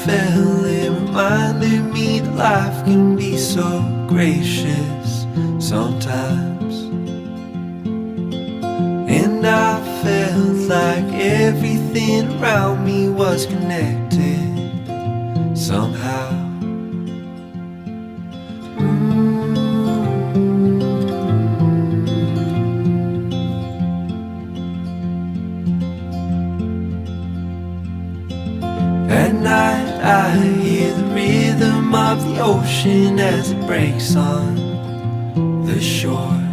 fell, it reminded me that life can be so gracious sometimes. And I felt like everything around me was connected somehow. At night I hear the rhythm of the ocean as it breaks on the shore.